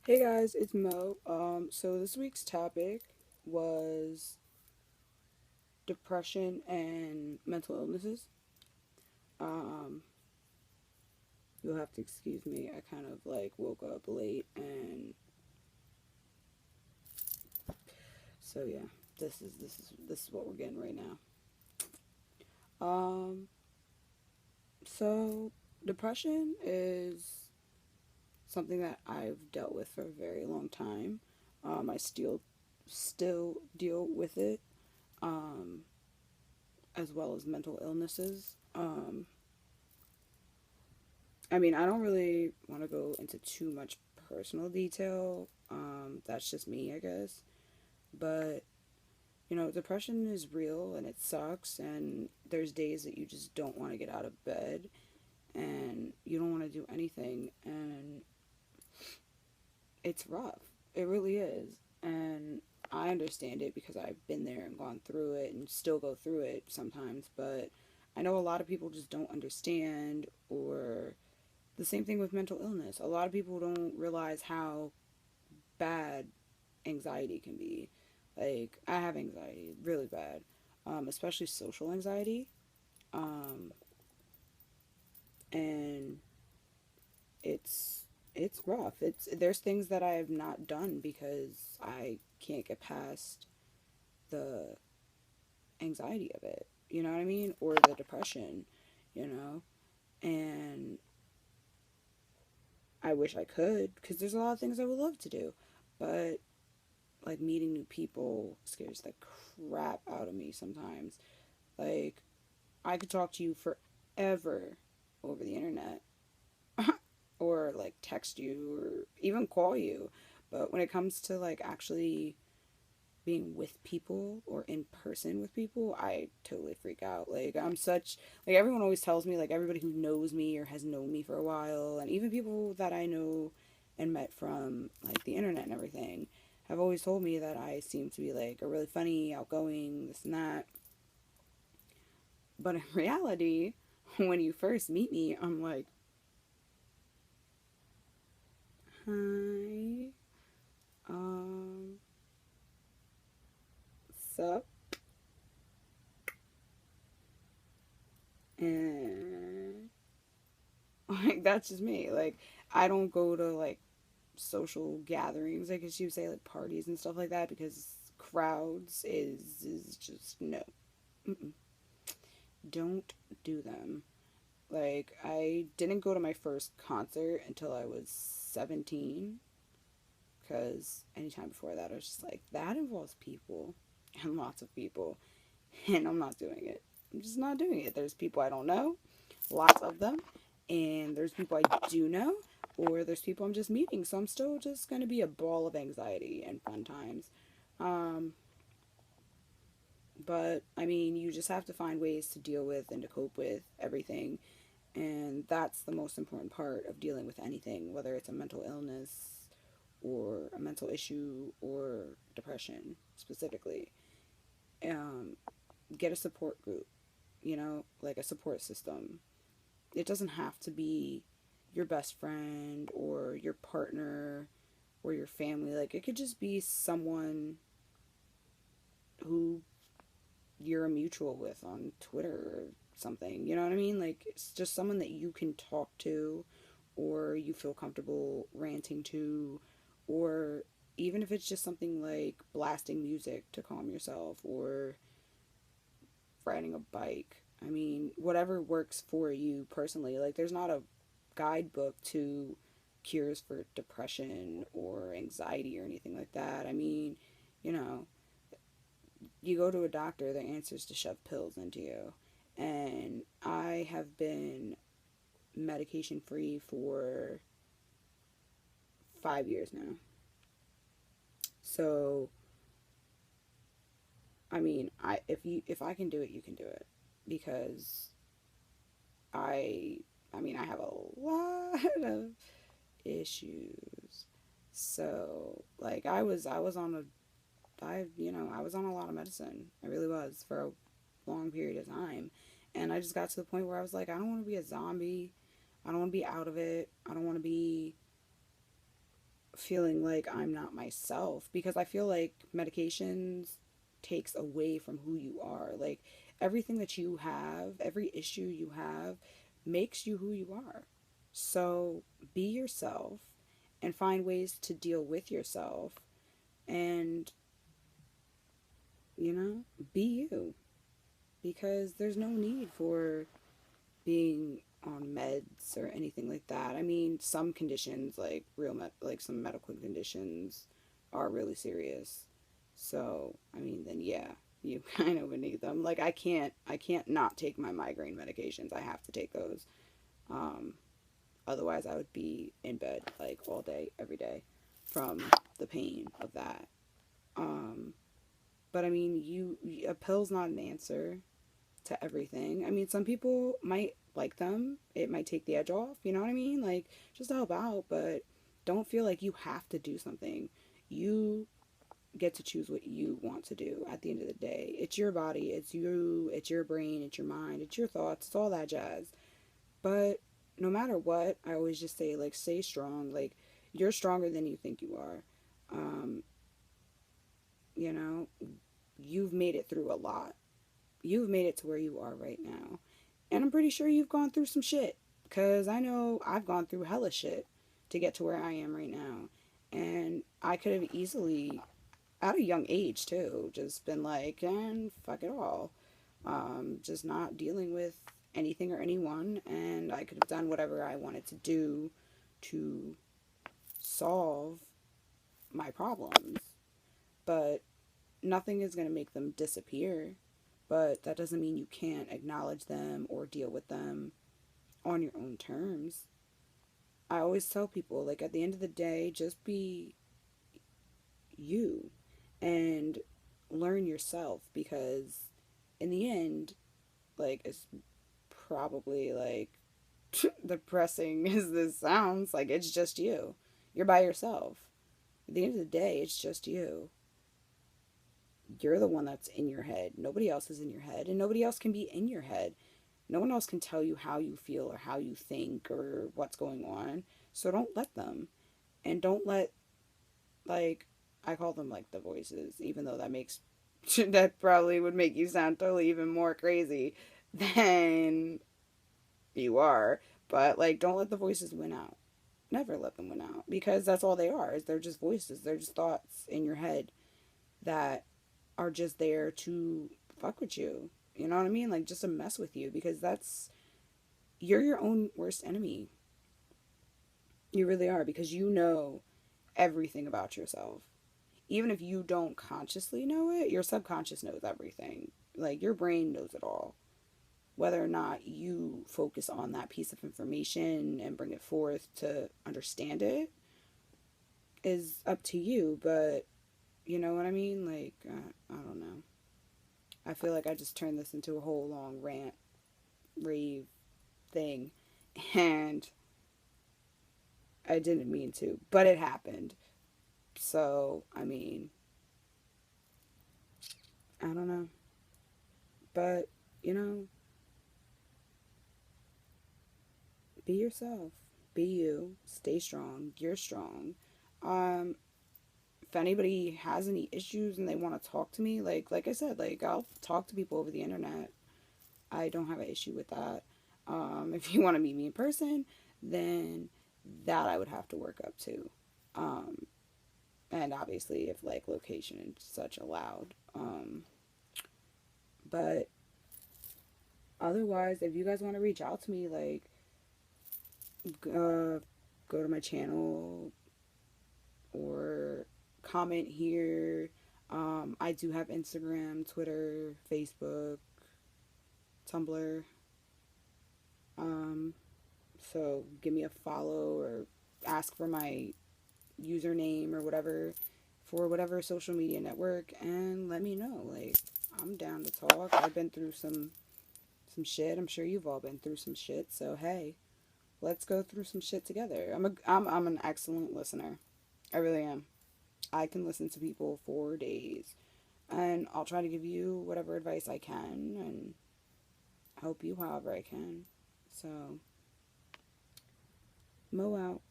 Hey guys, it's Mo. So this week's topic was depression and mental illnesses. Um, you'll have to excuse me. I kind of like woke up late, and so yeah, this is what we're getting right now. Um, so depression is something that I've dealt with for a very long time. I still deal with it, um, as well as mental illnesses. I mean, I don't really want to go into too much personal detail. That's just me, I guess. But, depression is real and it sucks, and there's days that you just don't want to get out of bed and you don't want to do anything, and it's rough. It really is. And I understand it because I've been there and gone through it and still go through it sometimes, but I know a lot of people just don't understand, or the same thing with mental illness. A lot of people don't realize how bad anxiety can be. Like, I have anxiety really bad, especially social anxiety. Um, and it's it's rough. There's things that I have not done because I can't get past the anxiety of it. You know what I mean? Or the depression, you know? And I wish I could, because there's a lot of things I would love to do. But like meeting new people scares the crap out of me sometimes. Like, I could talk to you forever over the internet or like text you or even call you. But when it comes to like actually being with people or in person with people, I totally freak out. Like, I'm such, like, everyone always tells me, like, everybody who knows me or has known me for a while, and even people that I know and met from like the internet and everything, have always told me that I seem to be like a really funny, outgoing, this and that. But in reality, when you first meet me, I'm like, hi, um, sup, and like that's just me. Like, I don't go to like social gatherings, I guess you would say, like parties and stuff like that, because crowds is just no. Mm-mm. Don't do them. Like, I didn't go to my first concert until I was 17, because anytime before that I was just like, that involves people and lots of people, and I'm not doing it. I'm just not doing it. There's people I don't know, lots of them, and there's people I do know, or there's people I'm just meeting. So I'm still just going to be a ball of anxiety and fun times. Um, but I mean, you just have to find ways to deal with and to cope with everything. And that's the most important part of dealing with anything, whether it's a mental illness or a mental issue or depression specifically. Um, get a support group, like a support system. It doesn't have to be your best friend or your partner or your family. Like, it could just be someone who you're a mutual with on Twitter or something. You know what I mean? Like, it's just someone that you can talk to or you feel comfortable ranting to, or even if it's just something like blasting music to calm yourself or riding a bike. I mean, whatever works for you personally. Like, there's not a guidebook to cures for depression or anxiety or anything like that. I mean, you know, you go to a doctor, their answer is to shove pills into you. And I have been medication free for 5 years now. So, I mean, if I can do it, you can do it, because I I mean, I have a lot of issues. So, like, I was on I was on a lot of medicine. I really was, for a long period of time. And I just got to the point where I was like, I don't want to be a zombie. I don't want to be out of it. I don't want to be feeling like I'm not myself, because I feel like medications takes away from who you are. Like everything that you have, every issue you have makes you who you are. So be yourself and find ways to deal with yourself and, you know, be you, because there's no need for being on meds or anything like that. I mean, some conditions, like like some medical conditions, are really serious. So, I mean, then yeah, you kind of would need them. Like I can't not take my migraine medications. I have to take those. Um, Otherwise, I would be in bed like all day, every day, from the pain of that. Um, but I mean, a pill's not an answer to everything. I mean, some people might like them. It might take the edge off, you know what I mean? Like, just to help out, but don't feel like you have to do something. You get to choose what you want to do at the end of the day. It's your body, it's you, it's your brain, it's your mind, it's your thoughts, it's all that jazz. But no matter what, I always just say, like, stay strong. Like, you're stronger than you think you are. Um, you know, you've made it through a lot. You've made it to where you are right now. And I'm pretty sure you've gone through some shit. Because I know I've gone through hella shit to get to where I am right now. And I could have easily, at a young age too, just been like, and fuck it all. Just not dealing with anything or anyone. And I could have done whatever I wanted to do to solve my problems. But nothing is going to make them disappear. But that doesn't mean you can't acknowledge them or deal with them on your own terms. I always tell people, like, at the end of the day, just be you and learn yourself, because in the end, like, it's probably like depressing as this sounds, like, it's just you. You're by yourself. At the end of the day, it's just you. You're the one that's in your head. Nobody else is in your head, and nobody else can be in your head. No one else can tell you how you feel or how you think or what's going on. So don't let them. And don't let, like, I call them like the voices, even though that makes, that probably would make you sound totally even more crazy than you are. But, like, don't let the voices win out. Never let them win out, because that's all they are. Is they're just voices. They're just thoughts in your head that are just there to fuck with you. You know what I mean? Like, just to mess with you, because you're your own worst enemy. You really are, because you know everything about yourself. Even if you don't consciously know it, your subconscious knows everything. Like, your brain knows it all. Whether or not you focus on that piece of information and bring it forth to understand it is up to you. But you know what I mean? Like, I don't know. I feel like I just turned this into a whole long rant, rave thing. And I didn't mean to, but it happened. So, I mean, I don't know. But, you know, be yourself. Be you. Stay strong. You're strong. Um, if anybody has any issues and they want to talk to me, like I said, like, I'll talk to people over the internet. I don't have an issue with that. If you want to meet me in person, then that I would have to work up to. Um, and obviously if, like, location and such allowed. But otherwise, if you guys want to reach out to me, like, go to my channel or comment here. I do have Instagram, Twitter, Facebook, Tumblr. Um, so give me a follow or ask for my username or whatever for whatever social media network, and let me know. Like, I'm down to talk. I've been through some shit. I'm sure you've all been through some shit. So hey, let's go through some shit together. I'm an excellent listener. I really am. I can listen to people for days, and I'll try to give you whatever advice I can and help you however I can. So, Mo out.